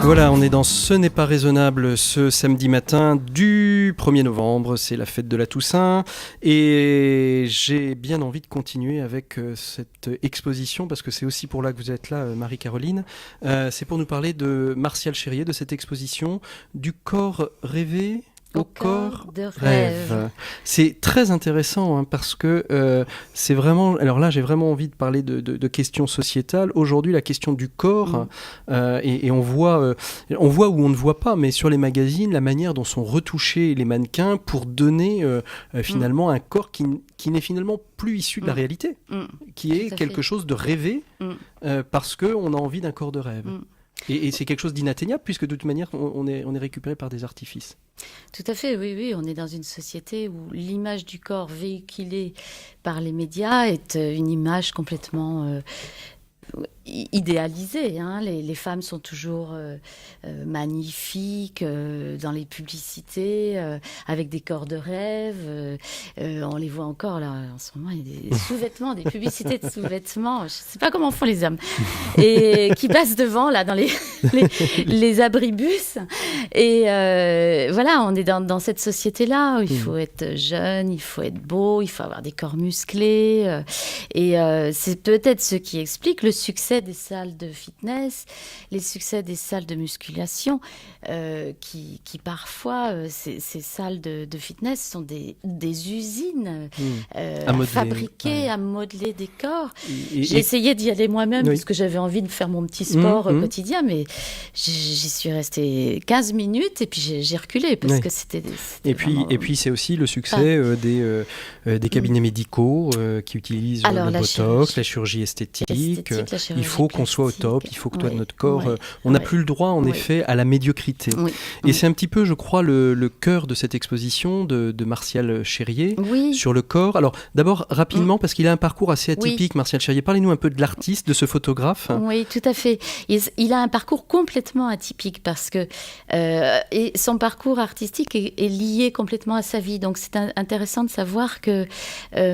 Voilà, on est dans Ce n'est pas raisonnable ce samedi matin du 1er novembre, c'est la fête de la Toussaint et j'ai bien envie de continuer avec cette exposition parce que c'est aussi pour là que vous êtes là, Marie-Caroline. C'est pour nous parler de Martial Chérier, de cette exposition du corps rêvé au corps de rêve. C'est très intéressant parce que c'est vraiment... Alors là, j'ai vraiment envie de parler de questions sociétales. Aujourd'hui, la question du corps, et on voit où on ne voit pas, mais sur les magazines, la manière dont sont retouchés les mannequins pour donner finalement un corps qui n'est finalement plus issu de la réalité, qui est quelque chose de rêvé parce qu'on a envie d'un corps de rêve. Et c'est quelque chose d'inatteignable puisque de toute manière, on est récupéré par des artifices. Tout à fait, oui. On est dans une société où l'image du corps véhiculée par les médias est une image complètement idéalisée. Les femmes sont toujours magnifiques dans les publicités, avec des corps de rêve. On les voit encore là en ce moment. Il y a des sous-vêtements, des publicités de sous-vêtements. Je ne sais pas comment font les hommes et qui passent devant là dans les abribus. Et voilà, on est dans cette société-là où il faut être jeune, il faut être beau, il faut avoir des corps musclés. Et c'est peut-être ce qui explique le succès des salles de fitness, les succès des salles de musculation, qui parfois, ces salles de fitness sont des usines fabriquées à modeler des corps. J'ai essayé d'y aller moi-même parce que j'avais envie de faire mon petit sport quotidien, mais j'y suis restée 15 minutes et puis j'ai reculé parce que c'était et puis c'est aussi le succès des cabinets médicaux qui utilisent le botox, la chirurgie esthétique. Il faut qu'on soit au top, il faut que notre corps... on n'a plus le droit, en effet, à la médiocrité. Et c'est un petit peu, je crois, le cœur de cette exposition de Martial Chérier sur le corps. Alors, d'abord, rapidement, parce qu'il a un parcours assez atypique, Martial Chérier. Parlez-nous un peu de l'artiste, de ce photographe. Oui, tout à fait. Il a un parcours complètement atypique parce que et son parcours artistique est lié complètement à sa vie. Donc, c'est intéressant de savoir que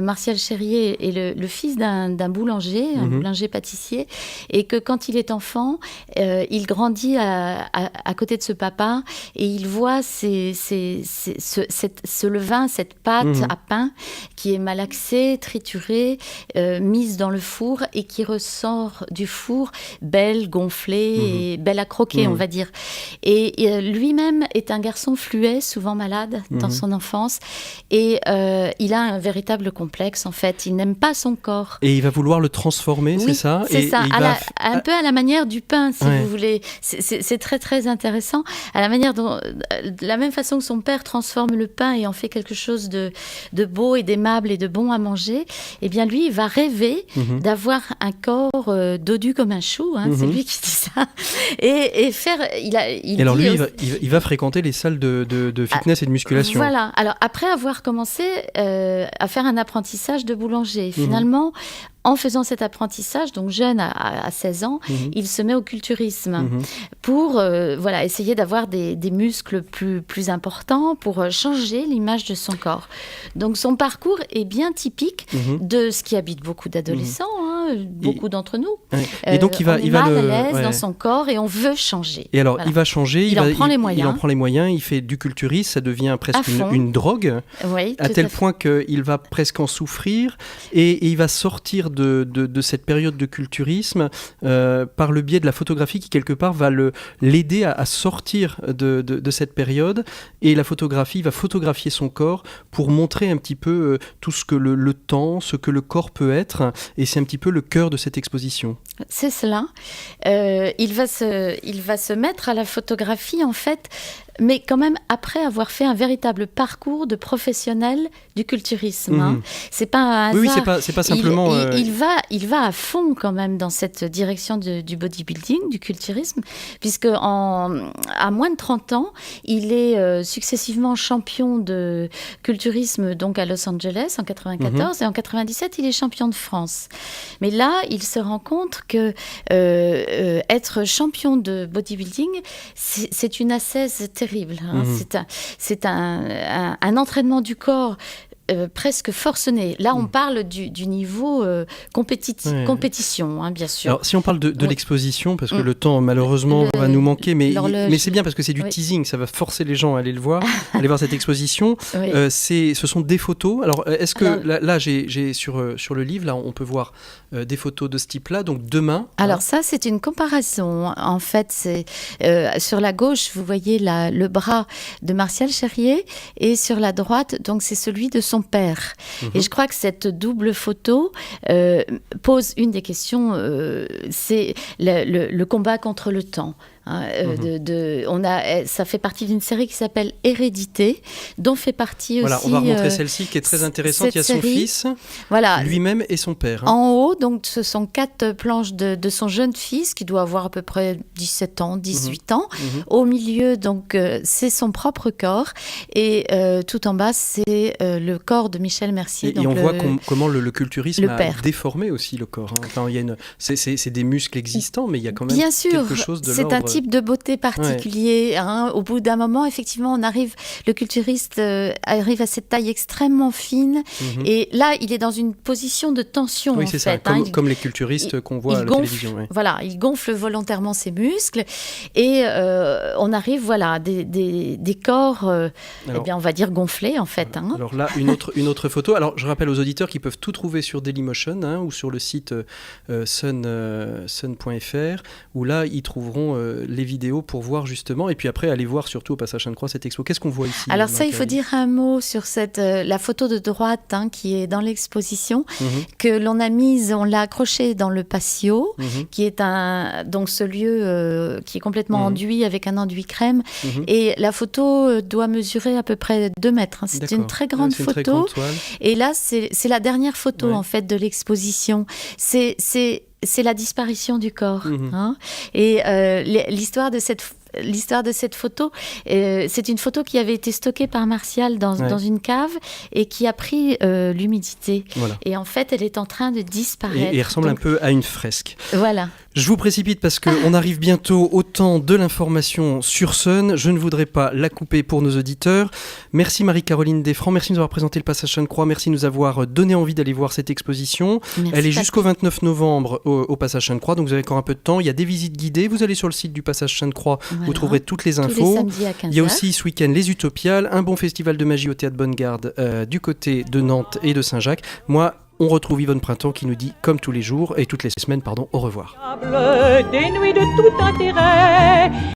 Martial Chérier est le fils d'un boulanger, un boulanger-pâtissier, et que quand il est enfant, il grandit à côté de ce papa et il voit ce levain, cette pâte à pain qui est malaxée, triturée, mise dans le four et qui ressort du four belle, gonflée et belle à croquer, on va dire. Et lui-même est un garçon fluet, souvent malade dans son enfance, et il a un véritable complexe en fait. Il n'aime pas son corps. Et il va vouloir le transformer, c'est ça? C'est ça, un peu à la manière du pain, si vous voulez. C'est très, très intéressant. À la manière dont, de la même façon que son père transforme le pain et en fait quelque chose de beau et d'aimable et de bon à manger, eh bien lui, il va rêver d'avoir un corps dodu comme un chou, c'est lui qui dit ça, et faire... alors lui, il va fréquenter les salles de fitness et de musculation. Voilà. Alors après avoir commencé à faire un apprentissage de boulanger, finalement... En faisant cet apprentissage, donc jeune à 16 ans, il se met au culturisme pour essayer d'avoir des muscles plus importants, pour changer l'image de son corps. Donc son parcours est bien typique de ce qui habite beaucoup d'adolescents, beaucoup d'entre nous. Et donc on est mal à l'aise dans son corps et on veut changer. Et alors il va changer, il en prend les moyens, il fait du culturisme, ça devient presque une drogue, à tel point qu'il va presque en souffrir et il va sortir de cette période de culturisme par le biais de la photographie qui quelque part va l'aider à sortir de cette période, et la photographie va photographier son corps pour montrer un petit peu tout ce que le temps, ce que le corps peut être, et c'est un petit peu le cœur de cette exposition. C'est cela. Il va se mettre à la photographie en fait, mais quand même après avoir fait un véritable parcours de professionnel du culturisme. C'est pas un hasard. Oui, c'est pas simplement... Il va à fond quand même dans cette direction du bodybuilding, du culturisme, puisque à moins de 30 ans, il est successivement champion de culturisme donc à Los Angeles en 94 et en 97, il est champion de France. Mais là, il se rend compte que être champion de bodybuilding, c'est une ascèse terrible. C'est un entraînement du corps presque forcené. Là, on parle du niveau compétition, hein, bien sûr. Alors, si on parle de l'exposition, parce que le temps, malheureusement, va nous manquer, mais c'est bien parce que c'est du teasing, ça va forcer les gens à aller le voir, aller voir cette exposition. Oui. Ce sont des photos. Alors, est-ce que, là j'ai sur le livre, là, on peut voir des photos de ce type-là, donc deux mains. Alors ça, c'est une comparaison. En fait, c'est sur la gauche, vous voyez le bras de Martial Cherrier, et sur la droite, donc c'est celui de son père. Et je crois que cette double photo pose une des questions, c'est le combat contre le temps. Hein, ça fait partie d'une série qui s'appelle Hérédité, dont fait partie voilà, aussi... on va remontrer celle-ci qui est très intéressante. Il y a son fils, lui-même et son père. Hein. En haut, donc, ce sont 4 planches de son jeune fils, qui doit avoir à peu près 17 ans, 18 ans. Au milieu, donc, c'est son propre corps. Et tout en bas, c'est le corps de Michel Mercier. Et on voit comment le culturisme a déformé aussi le corps. Hein. Enfin, c'est des muscles existants, mais il y a quand même quelque chose de l'ordre... C'est un type de beauté particulier. Hein. Au bout d'un moment, effectivement, le culturiste arrive à cette taille extrêmement fine. Et là, il est dans une position de tension, oui, c'est ça, comme les culturistes qu'on voit à la télévision. Oui. Voilà, il gonfle volontairement ses muscles. Et on arrive, voilà, des corps, on va dire gonflés, en fait. Hein. Alors là, une autre photo. Alors, je rappelle aux auditeurs qu'ils peuvent tout trouver sur Dailymotion, ou sur le site sun.fr, où là, ils trouveront les vidéos pour voir justement, et puis après aller voir surtout au Passage Sainte-Croix cette expo. Qu'est-ce qu'on voit ici? Alors ça, il faut dire un mot sur la photo de droite, hein, qui est dans l'exposition, que l'on a mise, on l'a accrochée dans le patio, qui est donc ce lieu qui est complètement enduit avec un enduit crème, et la photo doit mesurer à peu près 2 mètres. Hein. C'est une très grande photo. Très grande toile. Et là, c'est la dernière photo en fait de l'exposition. C'est la disparition du corps. Hein. Et l'histoire de cette photo, c'est une photo qui avait été stockée par Martial dans une cave et qui a pris l'humidité. Voilà. Et en fait, elle est en train de disparaître. Et elle ressemble un peu à une fresque. Voilà. Je vous précipite parce qu'on arrive bientôt au temps de l'information sur Sun. Je ne voudrais pas la couper pour nos auditeurs. Merci Marie-Caroline Desfrancs, merci de nous avoir présenté le Passage Sainte-Croix, merci de nous avoir donné envie d'aller voir cette exposition. Merci. Elle est jusqu'au 29 novembre au Passage Sainte-Croix, donc vous avez encore un peu de temps. Il y a des visites guidées, vous allez sur le site du Passage Sainte-Croix, vous trouverez toutes les infos. Tous les samedis à 15h. Il y a aussi ce week-end les Utopiales, un bon festival de magie au Théâtre Bonne-Garde du côté de Nantes et de Saint-Jacques. Moi, on retrouve Yvonne Printemps qui nous dit, comme tous les jours et toutes les semaines, au revoir. Des nuits de tout intérêt.